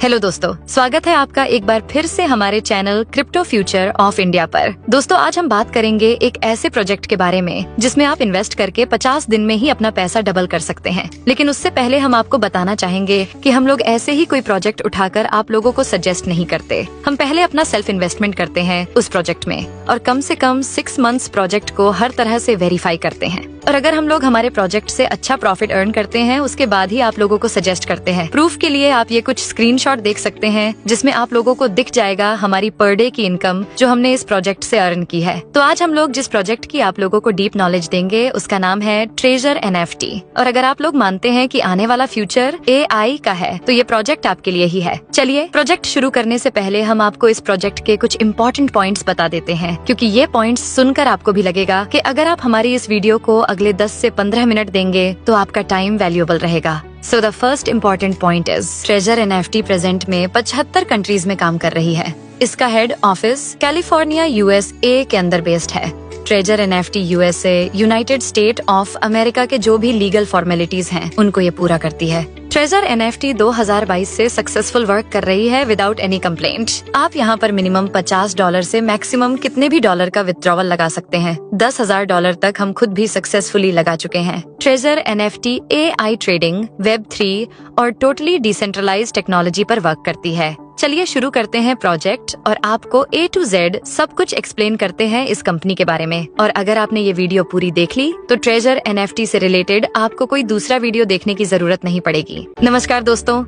Hello दोस्तों, स्वागत है आपका एक बार फिर से हमारे channel crypto future of India पर। दोस्तों, आज हम बात करेंगे एक ऐसे प्रोजेक्ट के बारे में जिसमें आप इन्वेस्ट करके 50 दिन में ही अपना पैसा डबल कर सकते हैं। लेकिन उससे पहले हम आपको बताना चाहेंगे कि हम लोग ऐसे ही कोई प्रोजेक्ट उठाकर आप लोगों को सजेस्ट नहीं करते। हम पहले अपना सेल्फ इन्वेस्टमेंट करते हैं उस प्रोजेक्ट में और कम से कम 6 मंथ्स प्रोजेक्ट को हर तरह से वेरीफाई करते हैं। और अगर हम लोग हमारे प्रोजेक्ट से अच्छा प्रॉफिट अर्न करते हैं उसके बाद ही आप लोगों को सजेस्ट करते हैं। प्रूफ के लिए आप ये कुछ स्क्रीनशॉट देख सकते हैं जिसमें आप लोगों को दिख जाएगा हमारी पर डे की इनकम जो हमने इस प्रोजेक्ट से अर्न की है। तो आज हम लोग जिस प्रोजेक्ट की आप लोगों को डीप नॉलेज देंगे उसका नाम है ट्रेजर NFT। और अगर आप लोग मानते हैं कि आने वाला फ्यूचर AI का है तो ये प्रोजेक्ट आपके लिए ही है। चलिए, प्रोजेक्ट शुरू करने से पहले हम आपको इस प्रोजेक्ट के कुछ इम्पोर्टेंट पॉइंट्स बता देते हैं, क्योंकि ये पॉइंट्स सुनकर आपको भी लगेगा कि अगर आप हमारी इस वीडियो को अगले 10 से 15 मिनट देंगे तो आपका टाइम वैल्यूएबल रहेगा। So the first important point is treasure NFT present में 75 कंट्रीज में काम कर रही है। इसका हेड ऑफिस कैलिफोर्निया USA के अंदर बेस्ड है। Treasure NFT USA United state of America के जो भी लीगल फॉर्मेलिटीज हैं उनको ये पूरा करती है। ट्रेजर NFT 2022 से सक्सेसफुल वर्क कर रही है विदाउट एनी कंप्लेंट। आप यहाँ पर मिनिमम $50 से मैक्सिमम कितने भी डॉलर का विथड्रॉवल लगा सकते हैं। $10,000 तक हम खुद भी सक्सेसफुली लगा चुके हैं। Treasure NFT AI trading, Web3 और टोटली डिसेंट्रलाइज्ड टेक्नोलॉजी पर वर्क करती है। चलिए शुरू करते हैं प्रोजेक्ट और आपको A to Z सब कुछ एक्सप्लेन करते हैं इस कंपनी के बारे में। और अगर आपने ये वीडियो पूरी देख ली तो ट्रेजर NFT से रिलेटेड आपको कोई दूसरा वीडियो देखने की जरूरत नहीं पड़ेगी। नमस्कार दोस्तों,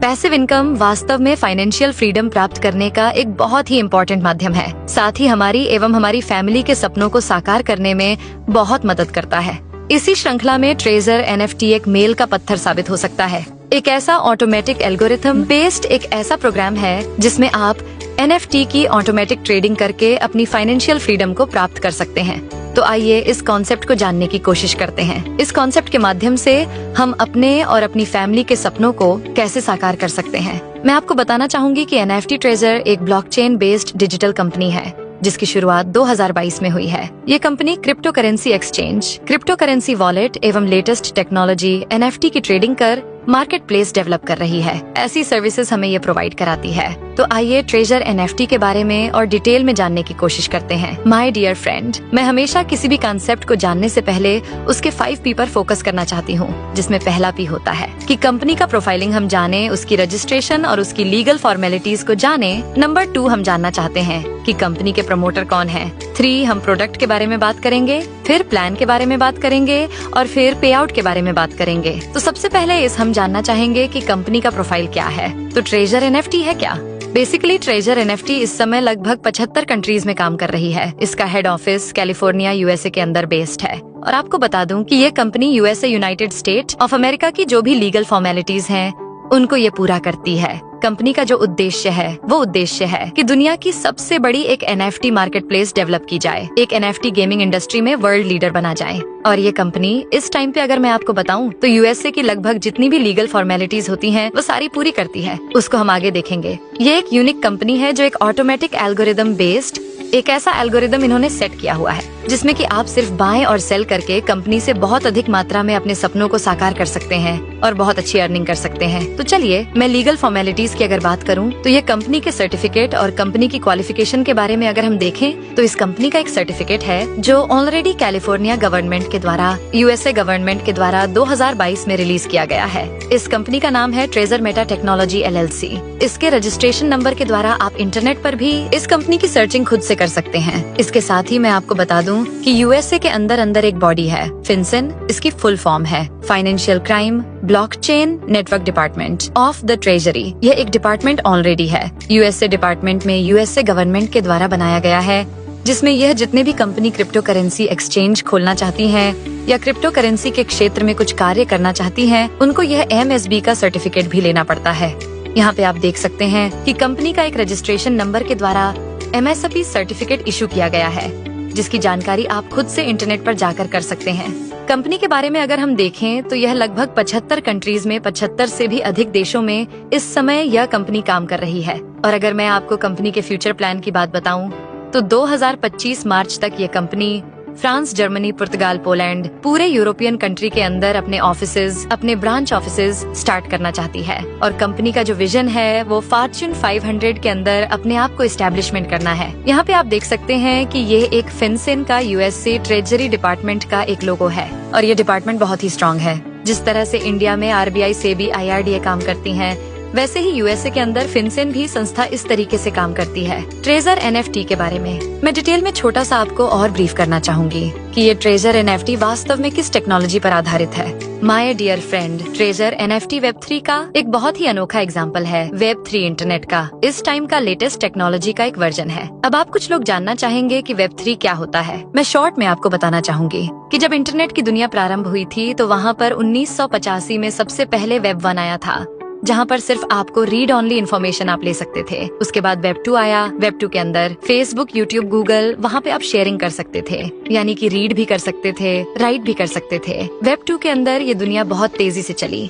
पैसिव इनकम वास्तव में फाइनेंशियल फ्रीडम प्राप्त करने का एक बहुत ही इम्पोर्टेंट माध्यम है। साथ ही हमारी एवं हमारी फैमिली के सपनों को साकार करने में बहुत मदद करता है। इसी श्रृंखला में ट्रेजर NFT एक मेल का पत्थर साबित हो सकता है। एक ऐसा ऑटोमेटिक एल्गोरिथम बेस्ड एक ऐसा प्रोग्राम है जिसमें आप NFT की ऑटोमेटिक ट्रेडिंग करके अपनी फाइनेंशियल फ्रीडम को प्राप्त कर सकते हैं। तो आइए इस कॉन्सेप्ट को जानने की कोशिश करते हैं। इस कॉन्सेप्ट के माध्यम से हम अपने और अपनी फैमिली के सपनों को कैसे साकार कर सकते हैं। मैं आपको बताना चाहूंगी कि NFT ट्रेजर एक ब्लॉकचेन बेस्ड डिजिटल कंपनी है जिसकी शुरुआत 2022 में हुई है। ये company crypto currency exchange, crypto currency wallet एवं लेटेस्ट टेक्नोलॉजी NFT की ट्रेडिंग कर मार्केट प्लेस डेवलप कर रही है। ऐसी सर्विसेज हमें ये प्रोवाइड कराती है। तो आइए ट्रेजर NFT के बारे में और डिटेल में जानने की कोशिश करते हैं। माय डियर फ्रेंड, मैं हमेशा किसी भी कॉन्सेप्ट को जानने से पहले उसके 5 P पर फोकस करना चाहती हूँ, जिसमें पहला P होता है कि कंपनी का प्रोफाइलिंग हम जाने, उसकी रजिस्ट्रेशन और उसकी लीगल फॉर्मेलिटीज को जाने। नंबर 2 हम जानना चाहते हैं कि कंपनी के प्रमोटर कौन है। 3 हम प्रोडक्ट के बारे में बात करेंगे, फिर प्लान के बारे में बात करेंगे और फिर पे आउट के बारे में बात करेंगे। तो सबसे पहले हम जानना चाहेंगे कि कंपनी का प्रोफाइल क्या है। तो ट्रेजर NFT है क्या? बेसिकली ट्रेजर NFT इस समय लगभग 75 कंट्रीज में काम कर रही है। इसका हेड ऑफिस कैलिफोर्निया USA के अंदर बेस्ड है। और आपको बता दूं कि ये company USA United state of America की जो भी लीगल फॉर्मेलिटीज हैं उनको ये पूरा करती है। कंपनी का जो उद्देश्य है वो उद्देश्य है कि दुनिया की सबसे बड़ी एक NFT मार्केट प्लेस डेवलप की जाए, एक NFT गेमिंग इंडस्ट्री में वर्ल्ड लीडर बना जाए। और ये कंपनी इस टाइम पे अगर मैं आपको बताऊं तो USA की लगभग जितनी भी लीगल फॉर्मेलिटीज होती हैं वो सारी पूरी करती है। उसको हम आगे देखेंगे। ये एक यूनिक कंपनी है जो एक ऑटोमेटिक एल्गोरिदम बेस्ड एक ऐसा एल्गोरिदम इन्होंने सेट किया हुआ है जिसमें कि आप सिर्फ बाय और सेल करके कंपनी से बहुत अधिक मात्रा में अपने सपनों को साकार कर सकते हैं और बहुत अच्छी अर्निंग कर सकते हैं। तो चलिए, मैं लीगल फॉर्मेलिटीज की अगर बात करूं तो ये कंपनी के सर्टिफिकेट और कंपनी की क्वालिफिकेशन के बारे में अगर हम देखें तो इस कंपनी का एक सर्टिफिकेट है जो ऑलरेडी कैलिफोर्निया गवर्नमेंट के द्वारा USA गवर्नमेंट के द्वारा 2022 में रिलीज किया गया है। इस कंपनी का नाम है ट्रेजर मेटा टेक्नोलॉजी LLC। इसके रजिस्ट्रेशन नंबर के द्वारा आप इंटरनेट पर भी इस कंपनी की सर्चिंग खुद से कर सकते हैं। इसके साथ ही मैं आपको बता दूं कि USA के अंदर एक बॉडी है FinCEN। इसकी फुल फॉर्म है financial crime blockchain network department of the treasury. यह एक डिपार्टमेंट ऑलरेडी है USA डिपार्टमेंट में USA गवर्नमेंट के द्वारा बनाया गया है, जिसमें यह जितने भी कंपनी क्रिप्टो करेंसी एक्सचेंज खोलना चाहती हैं या क्रिप्टो करेंसी के क्षेत्र में कुछ कार्य करना चाहती हैं, उनको यह MSB का सर्टिफिकेट भी लेना पड़ता है। यहाँ पे आप देख सकते हैं कि कंपनी का एक रजिस्ट्रेशन नंबर के द्वारा MSB सर्टिफिकेट इशू किया गया है, जिसकी जानकारी आप खुद से इंटरनेट पर जाकर कर सकते हैं। कंपनी के बारे में अगर हम देखें तो यह लगभग 75 कंट्रीज में 75 से भी अधिक देशों में इस समय यह कंपनी काम कर रही है। और अगर मैं आपको कंपनी के फ्यूचर प्लान की बात बताऊं तो 2025 मार्च तक ये कंपनी फ्रांस, जर्मनी, पुर्तगाल, पोलैंड, पूरे यूरोपियन कंट्री के अंदर अपने ऑफिसेज, अपने ब्रांच ऑफिसेज स्टार्ट करना चाहती है। और कंपनी का जो विजन है वो फॉर्च्यून 500 के अंदर अपने आप को एस्टेब्लिशमेंट करना है। यहाँ पे आप देख सकते हैं कि ये एक फिनसेन का यूएसए ट्रेजरी डिपार्टमेंट का एक लोगो है और ये डिपार्टमेंट बहुत ही स्ट्रॉन्ग है। जिस तरह से इंडिया में आरबीआई, सेबी, आईआरडीए काम करती हैं, वैसे ही यूएसए के अंदर फिनसेन भी संस्था इस तरीके से काम करती है। ट्रेजर एनएफटी के बारे में मैं डिटेल में छोटा सा आपको और ब्रीफ करना चाहूंगी कि ये ट्रेजर एनएफटी वास्तव में किस टेक्नोलॉजी पर आधारित है। My dear friend, treasure NFT web 3 का एक बहुत ही अनोखा एग्जाम्पल है। वेब 3 इंटरनेट का इस टाइम का लेटेस्ट टेक्नोलॉजी का एक वर्जन है। अब आप कुछ लोग जानना चाहेंगे कि वेब 3 क्या होता है। मैं शॉर्ट में आपको बताना चाहूंगी कि जब इंटरनेट की दुनिया प्रारंभ हुई थी तो वहाँ पर 1985 में सबसे पहले वेब 1 आया था, जहाँ पर सिर्फ आपको रीड ऑनली इन्फॉर्मेशन आप ले सकते थे। उसके बाद वेब 2 आया। वेब 2 के अंदर फेसबुक, यूट्यूब, गूगल, वहाँ पे आप शेयरिंग कर सकते थे, यानी कि रीड भी कर सकते थे, राइट भी कर सकते थे। वेब 2 के अंदर ये दुनिया बहुत तेजी से चली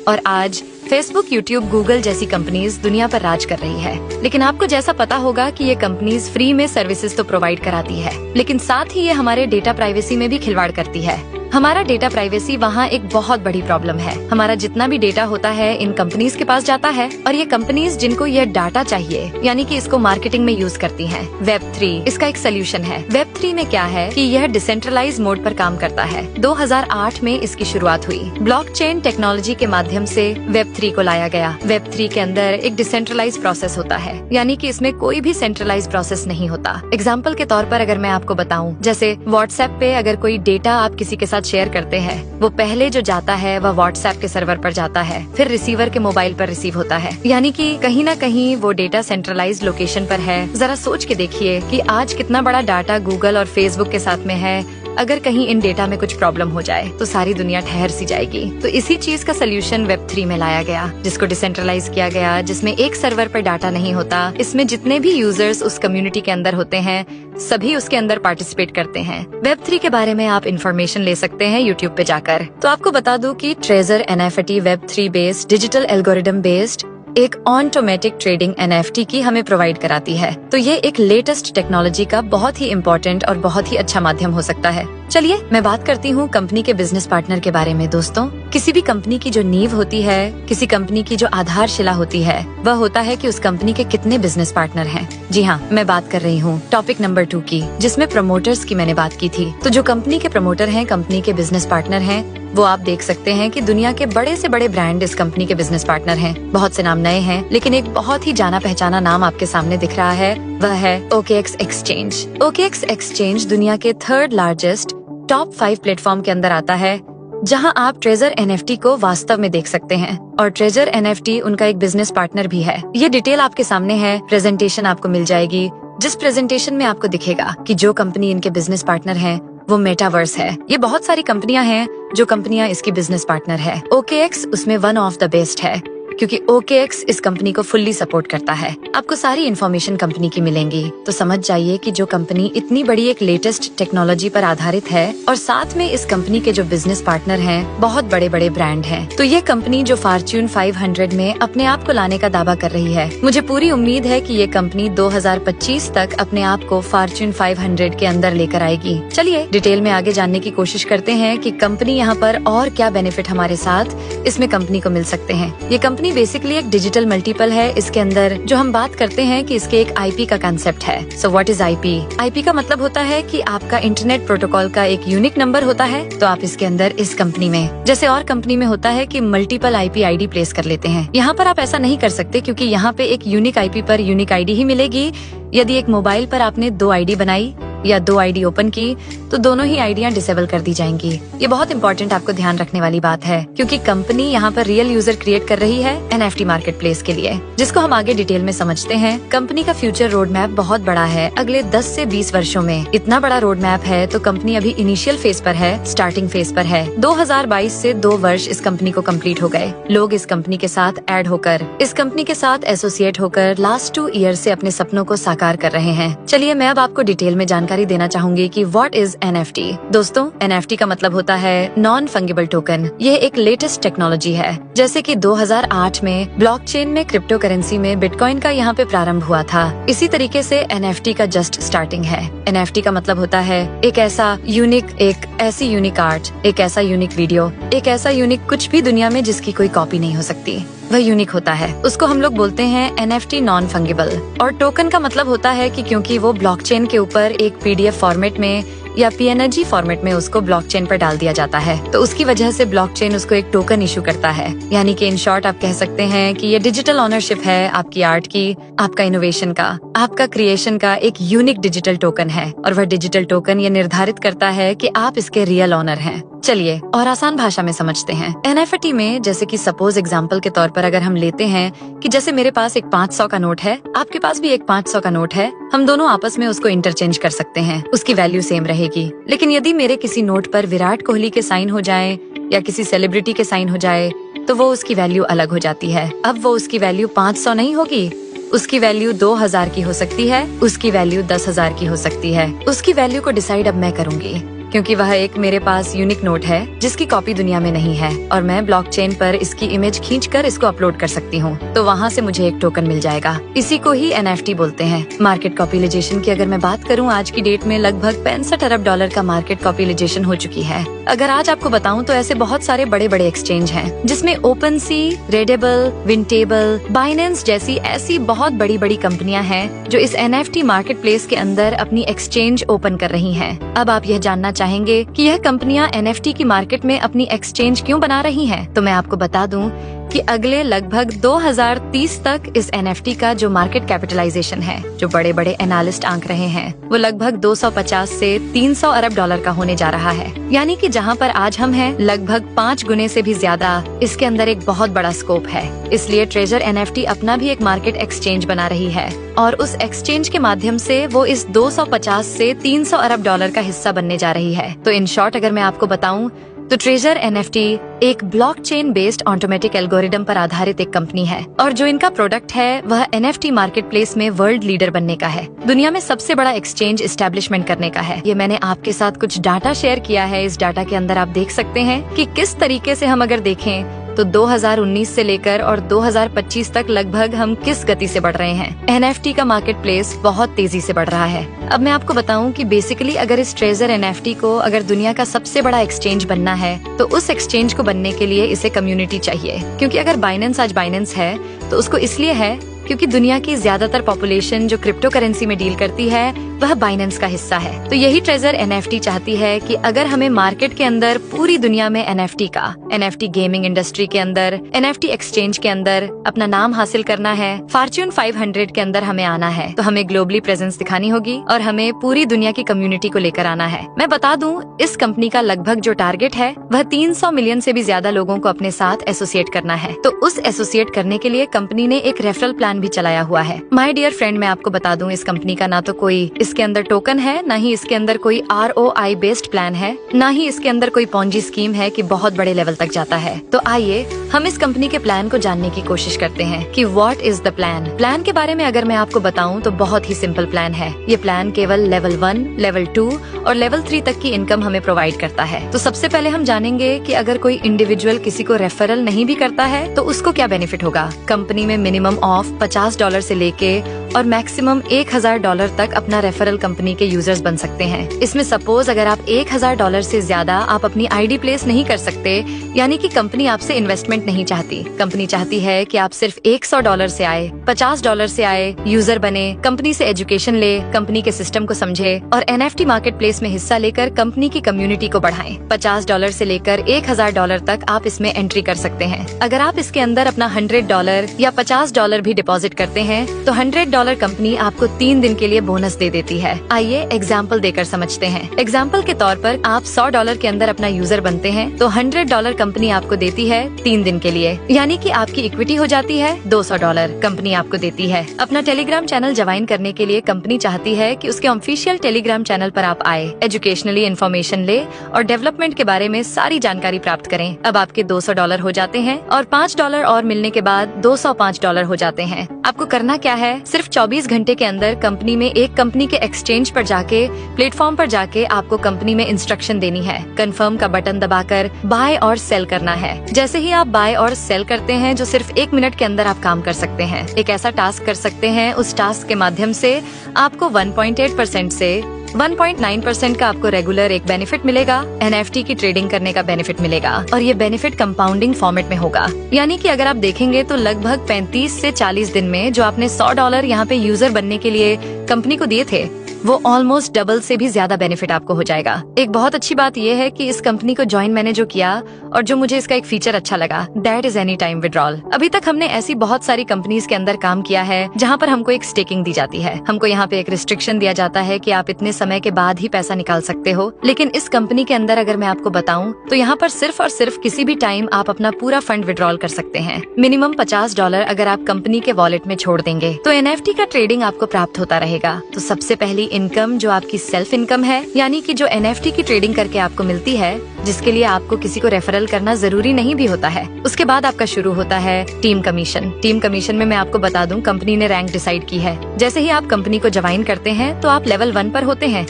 और आज फेसबुक, यूट्यूब, गूगल जैसी कंपनीज दुनिया पर राज कर रही है। लेकिन आपको जैसा पता होगा कि ये कंपनीज फ्री में सर्विसेज तो प्रोवाइड कराती है, लेकिन साथ ही ये हमारे डेटा प्राइवेसी में भी खिलवाड़ करती है। हमारा डेटा प्राइवेसी वहाँ एक बहुत बड़ी प्रॉब्लम है। हमारा जितना भी डेटा होता है इन कंपनीज के पास जाता है और ये कंपनीज जिनको ये डाटा चाहिए यानी कि इसको मार्केटिंग में यूज करती हैं। वेब 3 इसका एक सोल्यूशन है। वेब 3 में क्या है कि यह डिसेंट्रलाइज मोड पर काम करता है। 2008 में इसकी शुरुआत हुई। ब्लॉकचेन टेक्नोलॉजी के माध्यम से वेब 3 को लाया गया। वेब 3 के अंदर एक डिसेंट्रलाइज प्रोसेस होता है, यानी कि इसमें कोई भी सेंट्रलाइज प्रोसेस नहीं होता। एग्जाम्पल के तौर पर अगर मैं आपको बताऊं, जैसे व्हाट्सएप पे अगर कोई डेटा आप किसी के साथ शेयर करते हैं, वो पहले जो जाता है वह व्हाट्सएप के सर्वर पर जाता है, फिर रिसीवर के मोबाइल पर रिसीव होता है, यानी कि कहीं ना कहीं वो डेटा सेंट्रलाइज्ड लोकेशन पर है। जरा सोच के देखिए कि आज कितना बड़ा डाटा गूगल और फेसबुक के साथ में है। अगर कहीं इन डेटा में कुछ प्रॉब्लम हो जाए तो सारी दुनिया ठहर सी जाएगी। तो इसी चीज का सोल्यूशन वेब 3 में लाया गया, जिसको डिसेंट्रलाइज किया गया, जिसमें एक सर्वर पर डाटा नहीं होता। इसमें जितने भी यूजर्स उस कम्युनिटी के अंदर होते हैं सभी उसके अंदर पार्टिसिपेट करते हैं। वेब 3 के बारे में आप इन्फॉर्मेशन ले सकते हैं यूट्यूब पे जाकर। तो आपको बता दूं कि treasure NFT web 3 based digital algorithm based एक ऑटोमेटिक ट्रेडिंग एनएफटी की हमें प्रोवाइड कराती है। तो ये एक लेटेस्ट टेक्नोलॉजी का बहुत ही इम्पोर्टेंट और बहुत ही अच्छा माध्यम हो सकता है। चलिए मैं बात करती हूँ कंपनी के बिजनेस पार्टनर के बारे में। दोस्तों, किसी भी कंपनी की जो नींव होती है, किसी कंपनी की जो आधारशिला होती है, वह होता है कि उस कंपनी के कितने बिजनेस पार्टनर हैं। जी हाँ, मैं बात कर रही हूँ टॉपिक नंबर 2 की, जिसमें प्रमोटर्स की मैंने बात की थी। तो जो कंपनी के प्रमोटर हैं, कंपनी के बिजनेस पार्टनर हैं, वो आप देख सकते हैं कि दुनिया के बड़े से बड़े ब्रांड इस कंपनी के बिजनेस पार्टनर हैं। बहुत से नाम नए हैं, लेकिन एक बहुत ही जाना पहचाना नाम आपके सामने दिख रहा है, वह है OKX एक्सचेंज। OKX एक्सचेंज दुनिया के 3rd लार्जेस्ट टॉप 5 प्लेटफॉर्म के अंदर आता है, जहां आप ट्रेजर एनएफटी को वास्तव में देख सकते हैं। और ट्रेजर एनएफटी उनका एक बिजनेस पार्टनर भी है। ये डिटेल आपके सामने है, प्रेजेंटेशन आपको मिल जाएगी, जिस प्रेजेंटेशन में आपको दिखेगा कि जो कंपनी इनके बिजनेस पार्टनर है वो मेटावर्स है। ये बहुत सारी कंपनियां हैं जो कंपनियां इसकी बिजनेस पार्टनर है। OKX उसमें वन ऑफ द बेस्ट है, क्योंकि OKX इस कंपनी को फुल्ली सपोर्ट करता है। आपको सारी इन्फॉर्मेशन कंपनी की मिलेंगी, तो समझ जाइए कि जो कंपनी इतनी बड़ी एक लेटेस्ट टेक्नोलॉजी पर आधारित है और साथ में इस कंपनी के जो बिजनेस पार्टनर हैं बहुत बड़े बड़े ब्रांड हैं। तो ये कंपनी जो फॉर्च्यून 500 में अपने आप को लाने का दावा कर रही है, मुझे पूरी उम्मीद है कि ये कंपनी 2025 तक अपने आप को फॉर्च्यून 500 के अंदर लेकर आएगी। चलिए डिटेल में आगे जानने की कोशिश करते हैं कि कंपनी यहाँ पर और क्या बेनिफिट हमारे साथ इसमें कंपनी को मिल सकते हैं। ये कंपनी बेसिकली एक डिजिटल मल्टीपल है। इसके अंदर जो हम बात करते हैं कि इसके एक आईपी का कंसेप्ट है। So what is IP? IP का मतलब होता है कि आपका इंटरनेट प्रोटोकॉल का एक यूनिक नंबर होता है। तो आप इसके अंदर इस कंपनी में, जैसे और कंपनी में होता है कि मल्टीपल आईपी आईडी प्लेस कर लेते हैं, यहाँ पर आप ऐसा नहीं कर सकते, क्योंकि यहाँ पे एक यूनिक आईपी पर यूनिक आईडी ही मिलेगी। यदि एक मोबाइल पर आपने 2 आईडी बनाई या 2 आईडी ओपन की तो दोनों ही आईडियां डिसेबल कर दी जाएंगी। ये बहुत इंपॉर्टेंट आपको ध्यान रखने वाली बात है, क्योंकि कंपनी यहाँ पर रियल यूजर क्रिएट कर रही है एनएफटी मार्केट प्लेस के लिए, जिसको हम आगे डिटेल में समझते हैं। कंपनी का फ्यूचर रोड मैप बहुत बड़ा है। अगले 10 से 20 वर्षों में इतना बड़ा रोड मैप है, तो कंपनी अभी इनिशियल फेज पर है, स्टार्टिंग फेज पर है। 2022 से 2 वर्ष इस कंपनी को कंप्लीट हो गए। लोग इस कंपनी के साथ ऐड होकर, इस कंपनी के साथ एसोसिएट होकर लास्ट 2 ईयर से अपने सपनों को साकार कर रहे हैं। चलिए मैं अब आपको डिटेल में जानकारी जानकारी देना चाहूंगी कि व्हाट इज NFT। दोस्तों, NFT का मतलब होता है नॉन फंगिबल टोकन। यह एक लेटेस्ट टेक्नोलॉजी है। जैसे कि 2008 में ब्लॉकचेन में क्रिप्टो करेंसी में बिटकॉइन का यहाँ पे प्रारंभ हुआ था, इसी तरीके से NFT का जस्ट स्टार्टिंग है। NFT का मतलब होता है एक ऐसा यूनिक, एक ऐसी यूनिक आर्ट, एक ऐसा यूनिक वीडियो, एक ऐसा यूनिक कुछ भी दुनिया में जिसकी कोई कॉपी नहीं हो सकती, वह यूनिक होता है। उसको हम लोग बोलते हैं NFT नॉन फंगिबल। और टोकन का मतलब होता है कि क्योंकि वो ब्लॉकचेन के ऊपर एक PDF फॉर्मेट में या PNG फॉर्मेट में उसको ब्लॉकचेन पर डाल दिया जाता है, तो उसकी वजह से ब्लॉकचेन उसको एक टोकन इशू करता है। यानी कि इन शॉर्ट आप कह सकते हैं कि ये डिजिटल ऑनरशिप है आपकी आर्ट की, आपका इनोवेशन का, आपका क्रिएशन का एक यूनिक डिजिटल टोकन है। और वह डिजिटल टोकन ये निर्धारित करता है कि आप इसके रियल ऑनर हैं। चलिए और आसान भाषा में समझते हैं। NFT में जैसे कि सपोज एग्जांपल के तौर पर अगर हम लेते हैं कि जैसे मेरे पास एक 500 का नोट है, आपके पास भी एक 500 का नोट है, हम दोनों आपस में उसको इंटरचेंज कर सकते हैं, उसकी वैल्यू सेम रहेगी। लेकिन यदि मेरे किसी नोट पर विराट कोहली के साइन हो जाए या किसी सेलिब्रिटी के साइन हो जाए तो वो उसकी वैल्यू अलग हो जाती है। अब वो उसकी वैल्यू 500 नहीं होगी, उसकी वैल्यू 2000 की हो सकती है, उसकी वैल्यू 10,000 की हो सकती है। उसकी वैल्यू को डिसाइड अब मैं करूंगी, क्योंकि वह एक मेरे पास यूनिक नोट है जिसकी कॉपी दुनिया में नहीं है और मैं ब्लॉकचेन पर इसकी इमेज खींचकर इसको अपलोड कर सकती हूँ, तो वहाँ से मुझे एक टोकन मिल जाएगा। इसी को ही NFT बोलते हैं। मार्केट कैपिटलाइजेशन की अगर मैं बात करूँ, आज की डेट में लगभग 65 अरब डॉलर का मार्केट कैपिटलाइजेशन हो चुकी है। अगर आज आपको बताऊँ तो ऐसे बहुत सारे बड़े बड़े एक्सचेंज हैं, जिसमें OpenSea, रेडेबल, विंटेबल, बाइनेंस जैसी ऐसी बहुत बड़ी बड़ी कंपनियां हैं जो इस NFT मार्केट प्लेस के अंदर अपनी एक्सचेंज ओपन कर रही हैं। अब आप यह जानना चाहेंगे कि यह कंपनियां NFT की मार्केट में अपनी एक्सचेंज क्यों बना रही हैं? तो मैं आपको बता दूं कि अगले लगभग 2030 तक इस NFT का जो मार्केट कैपिटलाइजेशन है, जो बड़े बड़े एनालिस्ट आंक रहे हैं, वो लगभग 250 से 300 अरब डॉलर का होने जा रहा है। यानी कि जहां पर आज हम हैं, लगभग 5 गुने से भी ज्यादा इसके अंदर एक बहुत बड़ा स्कोप है। इसलिए ट्रेजर NFT अपना भी एक मार्केट एक्सचेंज बना रही है और उस एक्सचेंज के माध्यम से वो इस 250 से 300 अरब डॉलर का हिस्सा बनने जा रही है। तो इन शॉर्ट अगर मैं आपको बताऊं तो ट्रेजर NFT एक ब्लॉकचेन बेस्ड ऑटोमेटिक एल्गोरिदम पर आधारित एक कंपनी है और जो इनका प्रोडक्ट है वह NFT मार्केट प्लेस में वर्ल्ड लीडर बनने का है, दुनिया में सबसे बड़ा एक्सचेंज एस्टेब्लिशमेंट करने का है। ये मैंने आपके साथ कुछ डाटा शेयर किया है। इस डाटा के अंदर आप देख सकते हैं कि किस तरीके से हम अगर देखें तो 2019 से लेकर और 2025 तक लगभग हम किस गति से बढ़ रहे हैं। NFT का मार्केट प्लेस बहुत तेजी से बढ़ रहा है। अब मैं आपको बताऊं कि बेसिकली अगर इस ट्रेजर NFT को अगर दुनिया का सबसे बड़ा एक्सचेंज बनना है तो उस एक्सचेंज को बनने के लिए इसे कम्युनिटी चाहिए। क्योंकि अगर बाइनेंस आज बाइनेंस है तो उसको इसलिए है क्योंकि दुनिया की ज्यादातर पॉपुलेशन जो क्रिप्टो करेंसी में डील करती है वह बाइनेंस का हिस्सा है। तो यही ट्रेजर NFT चाहती है कि अगर हमें मार्केट के अंदर पूरी दुनिया में NFT गेमिंग इंडस्ट्री के अंदर, NFT एक्सचेंज के अंदर अपना नाम हासिल करना है, फॉर्च्यून 500 के अंदर हमें आना है, तो हमें ग्लोबली प्रेजेंस दिखानी होगी और हमें पूरी दुनिया की कम्युनिटी को लेकर आना है। मैं बता दूं, इस कंपनी का लगभग जो टारगेट है वह 300 मिलियन से भी ज्यादा लोगों को अपने साथ एसोसिएट करना है। तो उस एसोसिएट करने के लिए कंपनी ने एक रेफरल प्लान भी चलाया हुआ है। माय डियर फ्रेंड, मैं आपको बता दूं, इस कंपनी का ना तो कोई इसके अंदर टोकन है, ना ही इसके अंदर कोई ROI बेस्ड प्लान है, ना ही इसके अंदर कोई पॉन्जी स्कीम है कि बहुत बड़े लेवल तक जाता है। तो आइए हम इस कंपनी के प्लान को जानने की कोशिश करते हैं कि what is the plan. Plan के बारे में अगर मैं आपको बताऊं तो बहुत ही सिंपल प्लान है। ये प्लान केवल लेवल 1, लेवल 2 और लेवल 3 तक की इनकम हमें प्रोवाइड करता है। तो सबसे पहले हम जानेंगे कि अगर कोई इंडिविजुअल किसी को रेफरल नहीं भी करता है तो उसको क्या बेनिफिट होगा। कंपनी में मिनिमम ऑफ $50 से लेके और मैक्सिमम $1000 तक अपना रेफरल कंपनी के यूजर्स बन सकते हैं। इसमें सपोज अगर आप $1000 से ज्यादा आप अपनी ID प्लेस नहीं कर सकते, यानी कि कंपनी आपसे इन्वेस्टमेंट नहीं चाहती। कंपनी चाहती है कि आप सिर्फ $100 से आए, $50 से आए, यूजर बने, कंपनी से एजुकेशन ले, कंपनी के सिस्टम को समझे और NFT मार्केट प्लेस में हिस्सा लेकर कंपनी की कम्युनिटी को बढ़ाएं। $50 से लेकर $1000 तक आप इसमें एंट्री कर सकते हैं। अगर आप इसके अंदर अपना $100 या $50 भी डिपॉजिट करते हैं तो $100 कंपनी आपको 3 दिन के लिए बोनस दे देती है। आइए एग्जाम्पल देकर समझते हैं। एग्जाम्पल के तौर पर आप $100 के अंदर अपना यूजर बनते हैं तो $100 कंपनी आपको देती है 3 दिन के लिए, यानी कि आपकी इक्विटी हो जाती है $200 कंपनी आपको देती है। अपना टेलीग्राम चैनल ज्वाइन करने के लिए कंपनी चाहती है कि उसके ऑफिशियल टेलीग्राम चैनल पर आप आए, एजुकेशनली इन्फॉर्मेशन ले और डेवलपमेंट के बारे में सारी जानकारी प्राप्त करें। अब आपके $200 हो जाते हैं और $5 और मिलने के बाद $205 हो जाते हैं। हैं। आपको करना क्या है, सिर्फ 24 घंटे के अंदर कंपनी में एक कंपनी के एक्सचेंज पर जाके, प्लेटफॉर्म पर जाके आपको कंपनी में इंस्ट्रक्शन देनी है। कंफर्म का बटन दबाकर बाय और सेल करना है। जैसे ही आप बाय और सेल करते हैं, जो सिर्फ 1 मिनट के अंदर आप काम कर सकते हैं, एक ऐसा टास्क कर सकते हैं, उस टास्क के माध्यम से आपको 1.8% से 1.9% का आपको रेगुलर एक बेनिफिट मिलेगा। NFT की ट्रेडिंग करने का बेनिफिट मिलेगा और ये बेनिफिट कंपाउंडिंग फॉर्मेट में होगा। यानी कि अगर आप देखेंगे तो लगभग 35 से 40 दिन में जो आपने $100 यहाँ पे यूजर बनने के लिए कंपनी को दिए थे, वो ऑलमोस्ट डबल से भी ज्यादा बेनिफिट आपको हो जाएगा। एक बहुत अच्छी बात यह है कि इस कंपनी को ज्वाइन मैंने जो किया और जो मुझे इसका एक फीचर अच्छा लगा, that is any time withdrawal. अभी तक हमने ऐसी बहुत सारी कंपनीज के अंदर काम किया है जहाँ पर हमको एक स्टेकिंग दी जाती है, हमको यहाँ पे एक रिस्ट्रिक्शन दिया जाता है कि आप इतने समय के बाद ही पैसा निकाल सकते हो। लेकिन इस कंपनी के अंदर अगर मैं आपको बताऊँ तो यहाँ पर सिर्फ और सिर्फ किसी भी टाइम आप अपना पूरा फंड विड्रॉल कर सकते हैं। मिनिमम $50 अगर आप कंपनी के वॉलेट में छोड़ देंगे तो NFT का ट्रेडिंग आपको प्राप्त होता रहेगा। तो सबसे पहली इनकम जो आपकी सेल्फ इनकम है, यानी कि जो NFT की ट्रेडिंग करके आपको मिलती है, जिसके लिए आपको किसी को रेफरल करना जरूरी नहीं भी होता है। उसके बाद आपका शुरू होता है टीम कमीशन। टीम कमीशन में मैं आपको बता दूं, कंपनी ने रैंक डिसाइड की है। जैसे ही आप कंपनी को ज्वाइन करते हैं तो आप लेवल 1 पर होते हैं,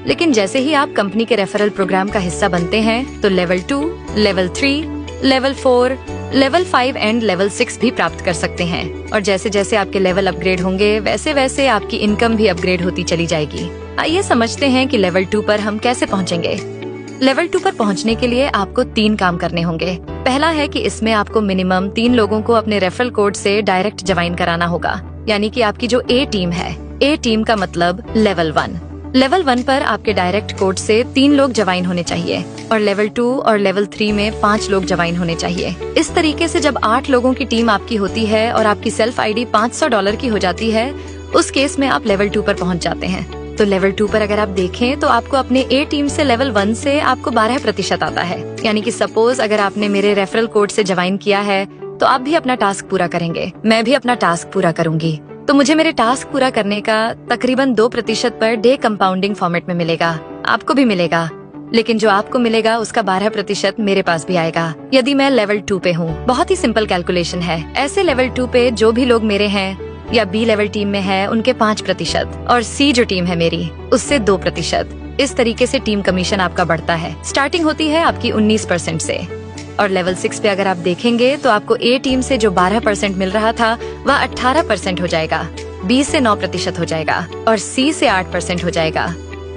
लेकिन जैसे ही आप कंपनी के रेफरल प्रोग्राम का हिस्सा बनते हैं तो level 2, level 3, level 4, level 5 and level 6 भी प्राप्त कर सकते हैं। और जैसे जैसे आपके लेवल अपग्रेड होंगे, वैसे वैसे आपकी इनकम भी अपग्रेड होती चली जाएगी। आइए समझते हैं कि लेवल 2 पर हम कैसे पहुंचेंगे। लेवल 2 पर पहुंचने के लिए आपको 3 काम करने होंगे। पहला है कि इसमें आपको मिनिमम 3 लोगों को अपने रेफरल कोड से डायरेक्ट ज्वाइन कराना होगा, यानी कि आपकी जो A टीम है, A टीम का मतलब लेवल 1। लेवल 1 पर आपके डायरेक्ट कोड से 3 लोग ज्वाइन होने चाहिए और लेवल 2 और लेवल 3 में 5 लोग ज्वाइन होने चाहिए। इस तरीके से जब 8 लोगों की टीम आपकी होती है और आपकी सेल्फ ID $500 की हो जाती है, उस केस में आप लेवल 2 पर पहुंच जाते हैं। तो लेवल 2 पर अगर आप देखें तो आपको अपने A टीम से लेवल 1 से आपको 12% आता है। यानी कि सपोज अगर आपने मेरे रेफरल कोड से ज्वाइन किया है तो आप भी अपना टास्क पूरा करेंगे, मैं भी अपना टास्क पूरा करूंगी, तो मुझे मेरे टास्क पूरा करने का तकरीबन 2% पर डे कंपाउंडिंग फॉर्मेट में मिलेगा। आपको भी मिलेगा, लेकिन जो आपको मिलेगा उसका 12% मेरे पास भी आएगा यदि मैं लेवल 2 पे हूँ। बहुत ही सिंपल कैलकुलेशन है। ऐसे लेवल 2 पे जो भी लोग मेरे हैं या B लेवल टीम में है, उनके 5% और C जो टीम है मेरी, उससे 2%। इस तरीके से टीम कमीशन आपका बढ़ता है। स्टार्टिंग होती है आपकी 19% से और लेवल 6 पे अगर आप देखेंगे तो आपको A टीम से जो 12% मिल रहा था वह 18% हो जाएगा, B से 9% हो जाएगा और C से 8% हो जाएगा।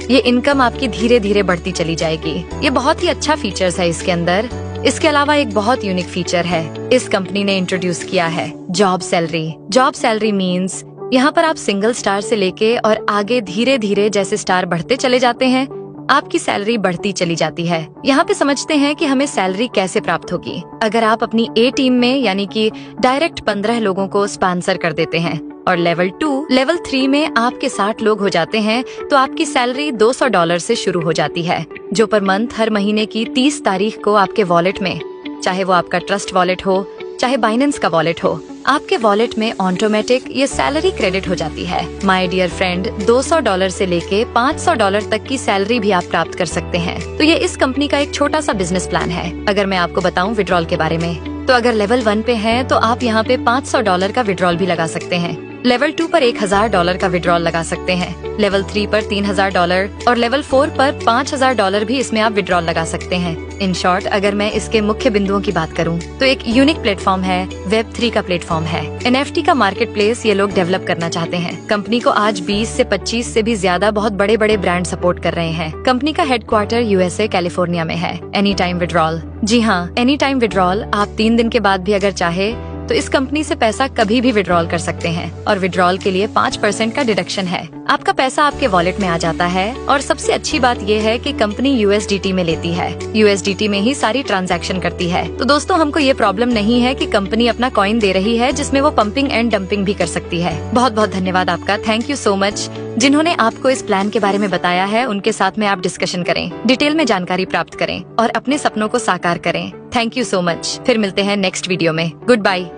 ये इनकम आपकी धीरे धीरे बढ़ती चली जाएगी। ये बहुत ही अच्छा फीचर्स है इसके अंदर। इसके अलावा एक बहुत यूनिक फीचर है, इस कंपनी ने इंट्रोड्यूस किया है job salary. Job salary means यहाँ पर आप सिंगल स्टार से लेके और आगे धीरे धीरे जैसे स्टार बढ़ते चले जाते हैं, आपकी सैलरी बढ़ती चली जाती है। यहाँ पे समझते हैं कि हमें सैलरी कैसे प्राप्त होगी। अगर आप अपनी A टीम में यानी कि डायरेक्ट 15 लोगों को स्पॉन्सर कर देते हैं और लेवल 2, लेवल 3 में आपके 60 लोग हो जाते हैं, तो आपकी सैलरी $200 से शुरू हो जाती है, जो पर मंथ हर महीने की 30 तारीख को आपके वॉलेट में, चाहे वो आपका ट्रस्ट वॉलेट हो चाहे बाइनेंस का वॉलेट हो, आपके वॉलेट में ऑटोमेटिक ये सैलरी क्रेडिट हो जाती है। माय डियर फ्रेंड, $200 से लेके $500 तक की सैलरी भी आप प्राप्त कर सकते हैं। तो ये इस कंपनी का एक छोटा सा बिजनेस प्लान है। अगर मैं आपको बताऊं विड्रॉल के बारे में, तो अगर लेवल 1 पे हैं तो आप यहाँ पे $500 का विड्रॉल भी लगा सकते हैं। लेवल 2 पर $1000 का विड्रॉल लगा सकते हैं। लेवल 3 पर $3000 और लेवल 4 पर $5000 भी इसमें आप विड्रॉल लगा सकते हैं। इन शॉर्ट, अगर मैं इसके मुख्य बिंदुओं की बात करूं, तो एक यूनिक प्लेटफॉर्म है, Web3 का प्लेटफॉर्म है। NFT का मार्केट प्लेस ये लोग डेवलप करना चाहते हैं। कंपनी को आज 20 से 25 से भी ज्यादा बहुत बड़े बड़े ब्रांड सपोर्ट कर रहे हैं। कंपनी का हेडक्वार्टर USA कैलिफोर्निया में है। एनी टाइम विड्रॉल, जी हाँ, एनी टाइम विड्रॉल। आप 3 दिन के बाद भी अगर चाहे तो इस कंपनी से पैसा कभी भी विड्रॉल कर सकते हैं और विड्रॉल के लिए 5% का डिडक्शन है। आपका पैसा आपके वॉलेट में आ जाता है और सबसे अच्छी बात यह है कि कंपनी USDT में लेती है, USDT में ही सारी ट्रांजैक्शन करती है। तो दोस्तों, हमको ये प्रॉब्लम नहीं है कि कंपनी अपना कॉइन दे रही है जिसमें वो पंपिंग एंड डंपिंग भी कर सकती है। बहुत बहुत धन्यवाद आपका, थैंक यू सो मच। जिन्होंने आपको इस प्लान के बारे में बताया है, उनके साथ में आप डिस्कशन करें, डिटेल में जानकारी प्राप्त करें और अपने सपनों को साकार करें। Thank you so much. फिर मिलते हैं नेक्स्ट वीडियो में। Good bye.